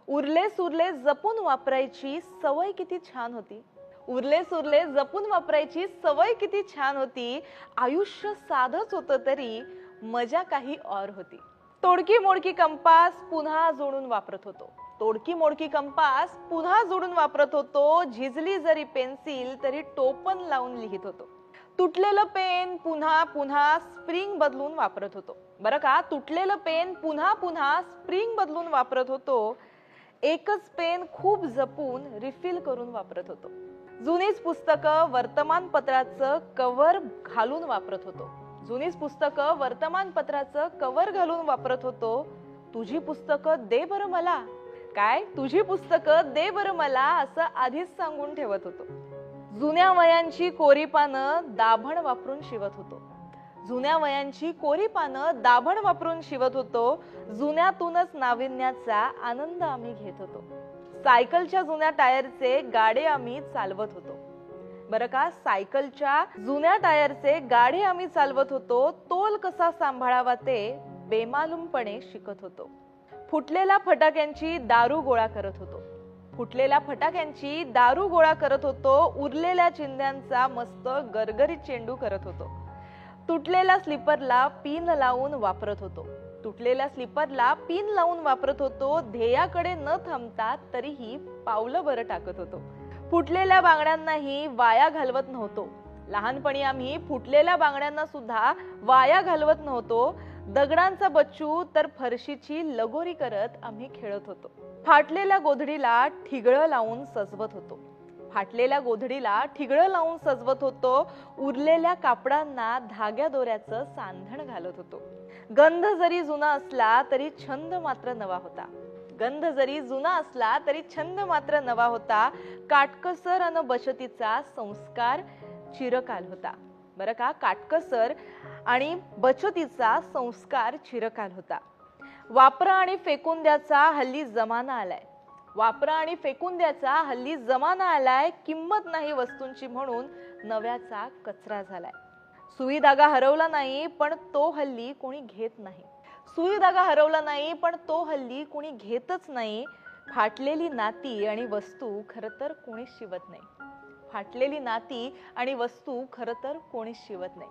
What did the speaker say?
उरले सुरले जपून वापरायची सवय किती छान होती. उरले सुरले जपून वापरायची सवय किती छान होती. आयुष्य साधच होतं तरी मजा काही और होती. तोडकी मोडकी कंपास पुन्हा जोडून वापरत होतो. तोडकी मोडकी कंपास पुन्हा जोडून वापरत होतो. झिजली जरी पेन्सिल तरी टोपण लावून लिहित होतो. तुटलेलं पेन पुन्हा पुन्हा स्प्रिंग बदलून वापरत होतो. बरं का, तुटलेलं पेन पुन्हा पुन्हा स्प्रिंग बदलून वापरत होतो. एकच पेन खूप जपून रिफिल करून वापरत होतो. जुनीच पुस्तकं वर्तमानपत्राचं कव्हर घालून वापरत होतो. जुनीच पुस्तकं वर्तमानपत्राचं कव्हर घालून वापरत होतो. तुझी पुस्तकं दे बरं मला, काय तुझी पुस्तकं दे बरं मला असं आधीच सांगून ठेवत होतो. जुन्या वयांची कोरी पानं दाभण वापरून शिवत होतो. जुन्या वयांची कोरी पानं दाभण वापरून शिवत होतो. जुन्यातूनच नाविन्याचा आनंद आम्ही घेत होतो. सायकलच्या जुन्या टायरचे गाडे आम्ही चालवत होतो. बरं का, सायकलच्या जुन्या टायरचे गाडे आम्ही चालवत होतो. तोल कसा सांभाळावा ते बेमालूमपणे शिकत होतो. फुटलेल्या फटाक्यांची दारू गोळा करत होतो. फुटलेल्या फटाक्यांची दारू गोळा करत होतो. उरलेल्या चिंध्यांचा मस्त गरगरीत चेंडू करत होतो. तुटलेल्या स्लीपरला पिन लावून वापरत होतो. तुटलेल्या स्लीपरला पिन लावून वापरत होतो. ध्येयाकडे न थांबता तरीही पावलं बरं टाकत होतो. फुटलेल्या बांगड्यांनाही वाया घालवत नव्हतो. लहानपणी आम्ही फुटलेल्या बांगड्यांना सुद्धा वाया घालवत नव्हतो. दगडांचा बच्चू तर फरशीची लगोरी करत आम्ही खेळत होतो. फाटलेल्या गोधडीला ठिगळं लावून सजवत होतो. फाटलेल्या गोधडीला ठिगळं लावून सजवत होतो. उरलेल्या कापडांना धाग्या दोऱ्याचं सांधण घालत होतो. गंध जरी जुना असला तरी छंद मात्र नवा होता. गंध जरी जुना असला तरी छंद मात्र नवा होता. काटकसर अन बचतीचा संस्कार चिरकाल होता. बरं का, काटकसर आणि बचतीचा संस्कार चिरकाल होता. वापरा आणि फेकून द्याचा हल्ली जमाना आलाय. वापरा आणि फेकून द्याचा हल्ली जमाना आलाय. किंमत नाही वस्तूंची म्हणून नव्याचा कचरा झालाय. सुई धागा हरवला नाही पण तो हल्ली कोणी घेत नाही. सुई धागा हरवला नाही पण तो हल्ली कोणी घेतच नाही. फाटलेली नाती आणि वस्तू खरं तर कोणीच शिवत नाही. फाटलेली नाती आणि वस्तू खरं तर कोणीच शिवत नाही.